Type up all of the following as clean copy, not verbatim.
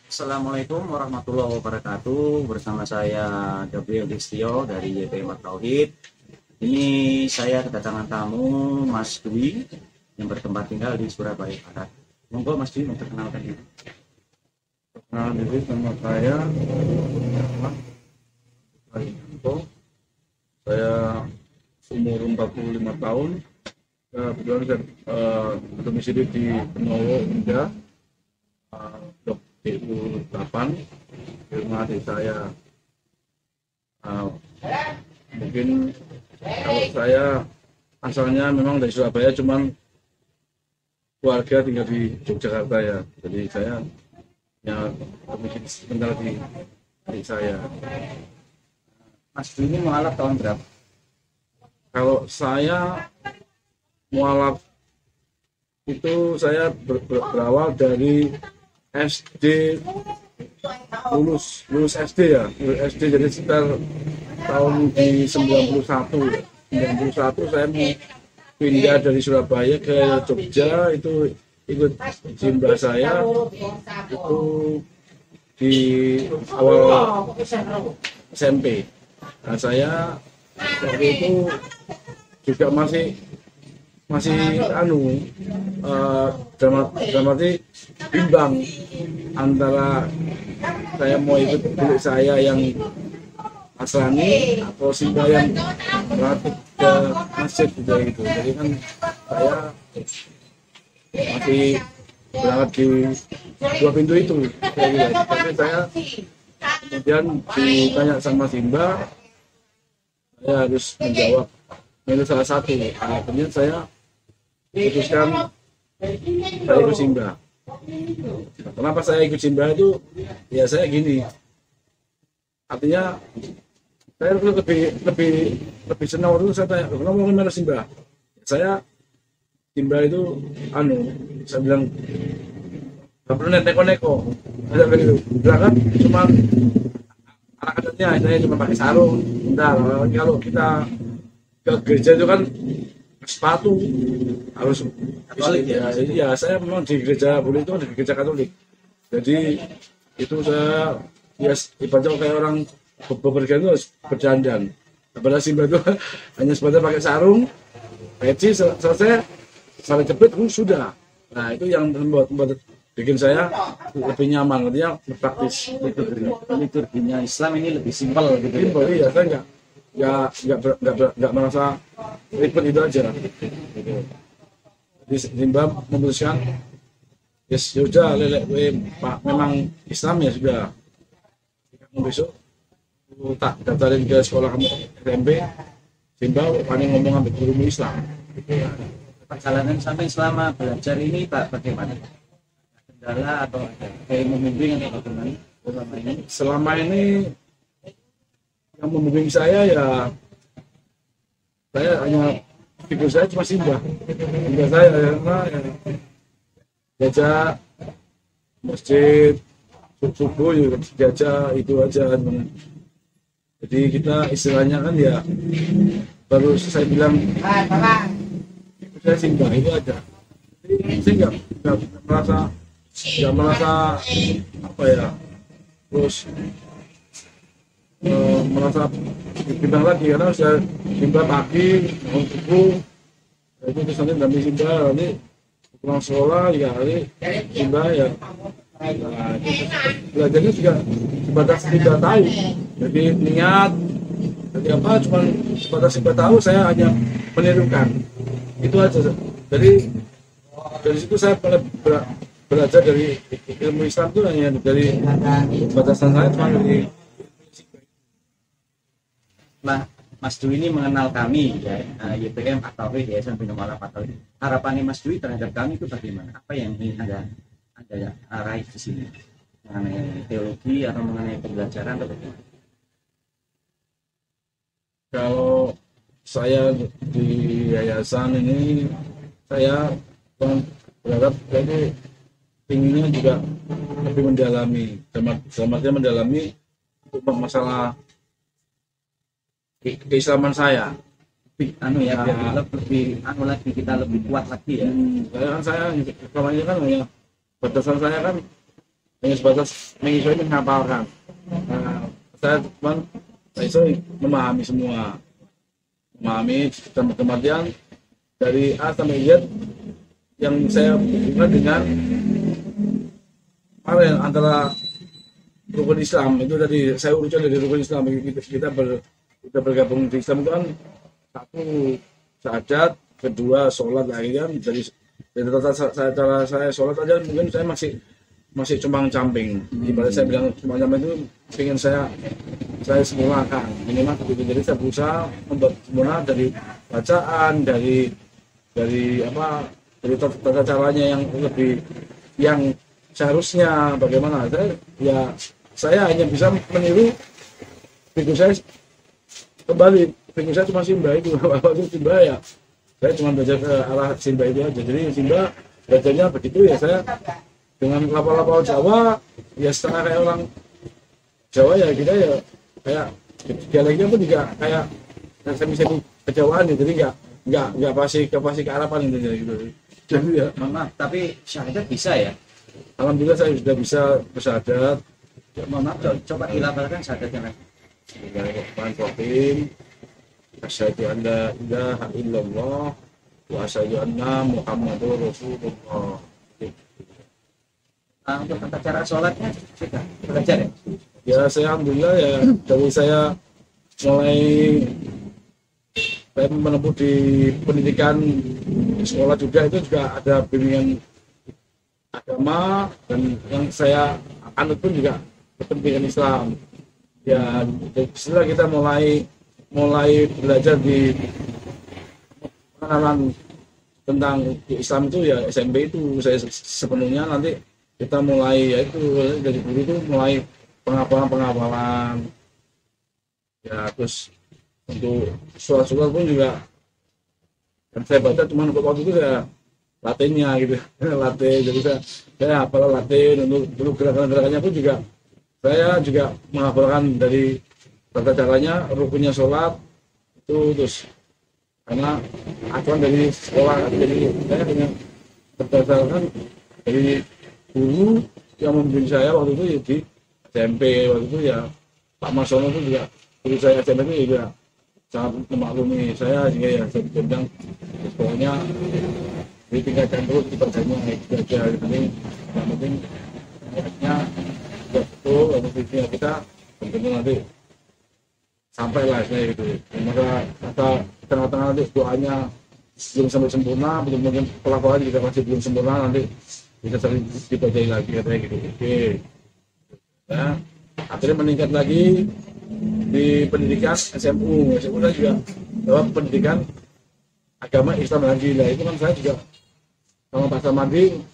Assalamualaikum warahmatullahi wabarakatuh. Bersama saya Gabriel Distio dari YP Tauhid. Ini saya kedatangan tamu Mas Dwi yang bertempat tinggal di Surabaya Barat. Monggo Mas Dwi memperkenalkan diri. Nah, jadi nama saya Yanto. Saya umur 45 tahun. Kebetulan saya domisili di Benowo, Indah, Blok DU8. Di rumah adik saya. Mungkin kalau saya asalnya memang dari Surabaya, cuman keluarga tinggal di Yogyakarta ya. Jadi saya ya domisili sebentar di adik saya. Mas Dwi ini mualaf tahun berapa? Kalau saya mualaf itu saya berawal dari SD, lulus SD ya, lulus SD, jadi sekitar tahun di 91 ya. 91 saya mau pindah dari Surabaya ke Jogja, itu ikut Simba saya itu di awal SMP. Nah, saya waktu itu juga masih dalam arti bimbang antara saya mau ikut milik saya yang Nasrani atau Simba yang berarti ke masjid gitu. Jadi kan saya masih berangkat di dua pintu itu kayak gitu. Tapi saya kemudian ditanya sama Simba, saya harus menjawab milih salah satu. Akhirnya saya putuskan saya ikut Simba. Kenapa saya ikut Simba itu? Ya saya gini, artinya saya lebih senang waktu itu. Saya tanya, kenapa mau milih Simba? Saya Simba itu saya bilang nggak perlu neko-neko. Saya bilang gitu, berangkat cuma anak adatnya saya cuma pakai sarung. Bentar, kalau kita ke gereja itu kan sepatu harus Katolik ya? Iya, saya memang di gereja boleh itu, di gereja Katolik. Jadi itu saya ya ibaratnya kayak orang bepergian itu harus berdandan. Apalagi Simba itu hanya sebatas pakai sarung, peci, selesai sampai jepit sudah. Nah itu yang membuat bikin saya lebih nyaman, artinya praktis. Liturginya Islam ini lebih simpel gitu. Simpel, iya, saya nggak merasa ribet, itu aja. Jadi Simba memutuskan, yes sudah lelek Pak, memang Islam ya sudah. Kamu besok tak daftarin ke sekolah kamu SMP, Simba paling ngomong sampai guru Islam. Perjalanan sampai selama belajar ini Pak bagaimana? Kendala atau ada kayak membimbing atau bagaimana selama ini? Selama ini yang membimbing saya ya, saya hanya figur saya cuma Simba saya karena ya, jajah masjid subuh ya, jajah itu aja. Jadi kita istilahnya kan ya baru saya bilang saya Simba itu aja. Jadi saya nggak merasa apa ya, terus merasa dibilang lagi karena saya Simba pagi bangun subuh, itu terus nanti damping Simba, nanti pulang sekolah ya nanti Simba ya. Nah, belajarnya juga sebatas Simba tahu, jadi niat jadi apa cuma sebatas Simba tahu, saya hanya menirukan itu aja. Jadi dari situ saya belajar dari ilmu Islam itu hanya dari batasan saya cuma dari. Mas Dwi ini mengenal kami ya, YPM Tauhid, Yayasan Bina Mualaf Tauhid. Harapannya Mas Dwi terhadap kami itu bagaimana? Apa yang ingin Anda raih di sini mengenai teologi atau mengenai pembelajaran atau bagaimana? Kalau saya di yayasan ini, saya berharap jadi inginnya juga lebih mendalami, selamatnya mendalami untuk masalah keislaman saya. biar kita lebih kuat lagi ya. Saya selama ini kan hanya batasan saya kan hanya sebatas menyesuaikan menghafalkan. Nah, saya itu memahami semua, memahami tempat-tempatnya dari A sampai Z yang saya hubungkan dengan antara rukun Islam itu tadi saya urutkan dari rukun Islam. Kita bergabung di Islam itu kan satu syahadat, kedua sholat lagi kan. Dari cara saya sholat aja mungkin saya masih cumbang camping. Ibarat saya bilang cumbang camping itu ingin saya sempurnakan minimal begitu. Jadi saya berusaha membuat sempurna dari bacaan, dari tata caranya yang lebih yang seharusnya bagaimana. Saya hanya bisa meniru figur saya kembali. Figur saya cuma Simba itu. Waktu Simba ya saya cuma belajar ke arah Simba itu aja. Jadi Simba belajarnya begitu ya, saya dengan lapal-lapal Jawa ya setengah kayak orang Jawa ya, kita ya kayak dialeknya pun juga kayak semi kejawaan ya. Jadi nggak pasti ke Arapan gitu. Jadi ya Maaf, tapi syahadat bisa ya? alhamdulillah saya sudah bisa bersyahadat. Maaf, coba dilafalkan syahadatnya. Bismillahirrahmanirrahim. Asyhadu an la ilaha illallah wa asyhadu anna Muhammadur Rasulullah. Untuk tata cara sholatnya sudah belajar ya? Ya saya alhamdulillah ya, dari saya mulai saya menempuh di pendidikan sekolah juga, itu juga ada bimbingan agama, dan yang saya anut pun juga pendidikan Islam. Ya setelah kita mulai belajar di pengenalan tentang Islam itu ya SMP itu saya sepenuhnya. Nanti kita mulai yaitu dari guru itu mulai pengapalan ya, terus untuk surat-surat pun juga kan saya baca cuma untuk waktu itu saya Latinnya gitu. Latin, jadi saya hafal Latin. Untuk dulu gerakan-gerakannya pun juga saya juga menghafalkan dari tata caranya, rukunnya sholat itu, terus karena aturan dari sekolah. Jadi saya dengan berdasarkan dari guru yang membimbing saya waktu itu ya, di SMP waktu itu ya Pak Marsono itu juga guru saya SMP itu juga sangat memaklumi saya, sehingga ya saya bilang sekolahnya ditingkatkan terus, diperbanyak aja. Ini yang penting niatnya betul, visi kita tentu nanti sampai lah saya gitu. Maka tengah-tengah nanti doanya belum sampai sempurna, belum mungkin pelafalan juga masih belum sempurna, nanti bisa sering dipelajari lagi katanya gitu. Oke. Ya, akhirnya meningkat lagi di pendidikan SMU saya juga dalam pendidikan agama Islam lagi. Nah itu kan saya juga sama Pak Samadi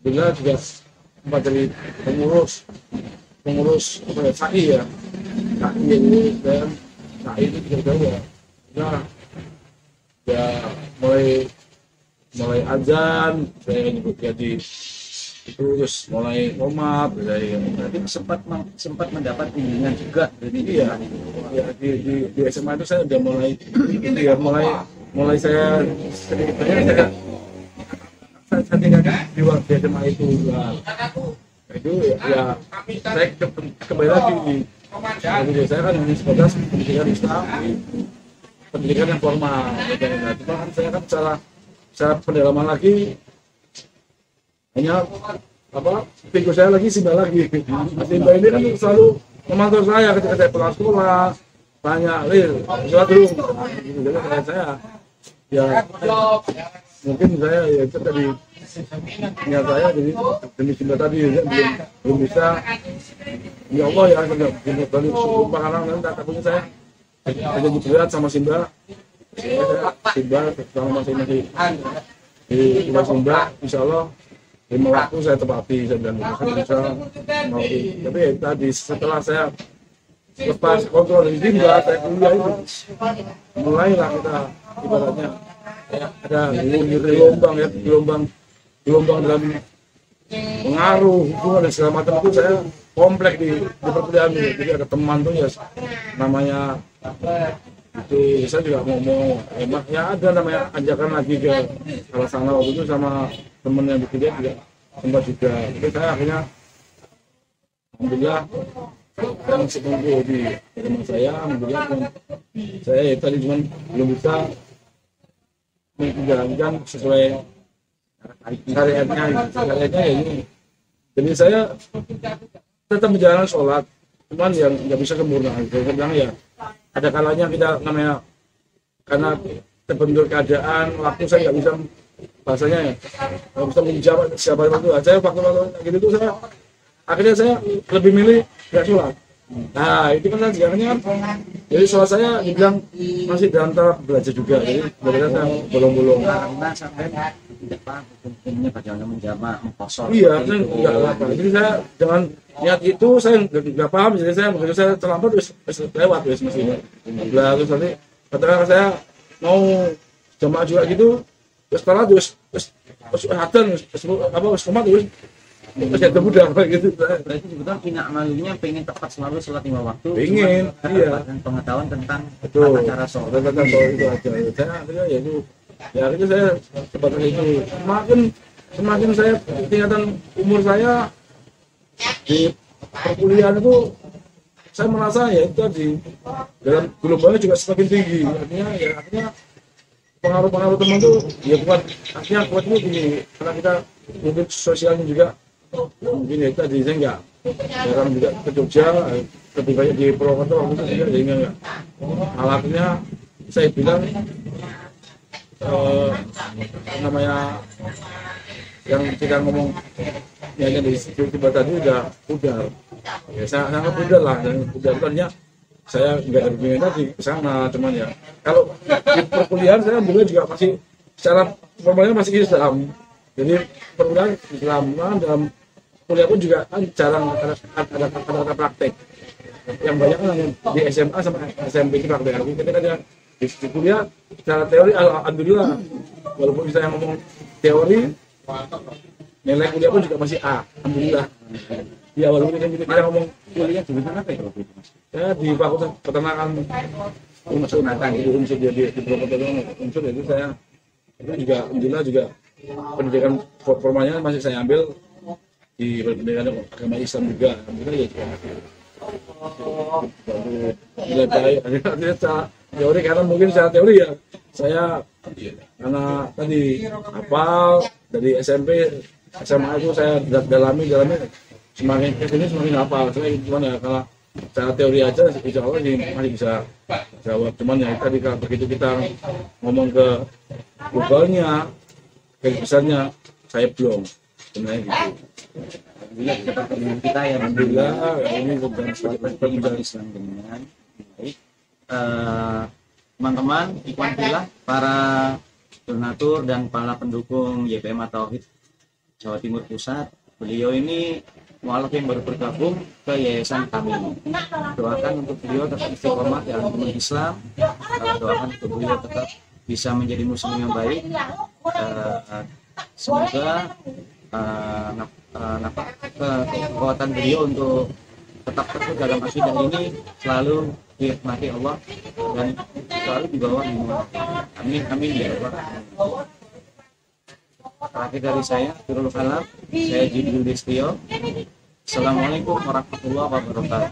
bila juga sempat jadi pengurus SAI ya. SAI ini dan SAI itu juga ya. Nah ya mulai azan saya nyebut jadi itu, terus mulai komat dari Berarti sempat mendapat bimbingan juga dari iya ya, di SMA itu saya udah mulai saya sedikit banyak saya tinggalkan di waktu SMA itu. Itu ya saya kembali lagi jadi saya kan hanya sebatas pendidikan Islam, pendidikan yang formal. Cuma kan saya kan secara pendalaman lagi hanya figur saya lagi Simba lagi. Simba ini kan selalu memantau saya ketika saya pulang sekolah, tanya, sholat dulu. Jadi saya ya mungkin saya ya itu tadi niat saya jadi demi Simba tadi ya, belum bisa. Ya Allah ya dari sumpah karena nanti takutnya saya ada berat sama Simba. Simba selama masih di Simba, insya Allah 5 waktu saya tepati, saya bilang bisa mau. Tapi ya, tadi setelah saya lepas kontrol dari Simba, saya kuliah itu mulailah kita ibaratnya ada gelombang dalam pengaruh hubungan dan segala macam itu saya komplek di perkuliahan itu. Jadi ada teman tuh ya namanya itu saya juga mau ya ada namanya ajakan lagi ke salah sana waktu itu sama temen yang berkuliah juga sempat juga. Jadi saya akhirnya alhamdulillah yang sepupu di rumah saya, alhamdulillah saya ya tadi cuman belum bisa menjalankan sesuai syariatnya ya ini. Jadi saya tetap menjalankan sholat, cuman yang nggak bisa sempurna. Saya bilang ya ada kalanya kita namanya karena terbentur keadaan, waktu saya nggak bisa bahasanya ya nggak bisa menjawab siapa itu. Saya waktu gitu tuh saya akhirnya saya lebih milih nggak sholat. Nah itu kan jangannya kan, jadi sholat saya dibilang masih dalam tahap belajar juga, jadi belajar saya bolong-bolong. Karena sampai tidak paham hukumnya bagaimana menjamak, mengkosor. Iya, saya nggak apa. Jadi saya dengan niat itu saya nggak paham, jadi saya begitu saya terlambat terus lewat terus mestinya. Terus nanti ketika saya mau jamaah juga gitu, terus setelah terus hatan terus komat terus ya mudah gitu. Berarti sebetulnya punya amalunya pengen tepat selalu sholat 5 waktu. Pengen, iya. Dan pengetahuan tentang Betul. tata cara sholat. Tata cara sholat itu aja. Saya akhirnya ya itu, ya akhirnya saya sebatas itu. Semakin saya tingkatan umur saya di perkuliahan itu, saya merasa ya itu tadi dalam gelombangnya juga semakin tinggi. Artinya pengaruh teman tuh ya bukan artinya kuat itu tinggi karena kita mungkin sosialnya juga mungkin ya tadi saya enggak jarang juga ke Jogja, lebih banyak di Purwokerto waktu itu juga, jadi enggak alatnya saya bilang namanya yang kita ngomong ya di tiba tadi udah ya sangat udah lah, dan udah bukannya saya nggak berpikir tadi ke sana, cuman ya kalau di perkuliahan saya dulu juga masih secara formalnya masih Islam, jadi perkuliahan Islam dalam kuliah pun juga kan jarang ada praktek, yang banyak kan di SMA sama SMP itu praktek. Ketika dia di kuliah secara teori alhamdulillah, walaupun saya ngomong teori nilai kuliah pun juga masih A, alhamdulillah. Ya walaupun kita ngomong Kuliah jurusan apa itu? saya di Fakultas Peternakan unsur jadi di Purwokerto unsur, itu saya itu juga alhamdulillah juga pendidikan formalnya masih saya ambil di pendidikan agama Islam juga, alhamdulillah ya nilai baik. Artinya teori karena mungkin secara teori ya saya karena tadi hafal dari SMP SMA itu saya dalami semakin kesini semakin hafal. Saya cuman ya kalau secara teori aja insya Allah sih masih bisa jawab, cuman ya tadi kalau begitu kita ngomong ke globalnya ke besarnya saya belum sebenarnya gitu. Alhamdulillah kita pertemuan kita ya, Alhamdulillah ini perbincangan Islam dengan baik. Teman-teman, ikhwan fillah, para donatur dan para pendukung YPM Tauhid Jawa Timur Pusat, beliau ini mualaf yang baru bergabung ke yayasan kami. Doakan untuk beliau tetap istiqomah dalam agama Islam, doakan untuk beliau tetap bisa menjadi muslim yang baik. Semoga kekuatan beliau untuk tetap teguh dalam akidah ini selalu dirahmati Allah dan selalu di bawah lindungan. Amin amin ya Allah. Terakhir dari saya, Firul Kalam, saya Jibril Destio. Assalamualaikum warahmatullahi wabarakatuh.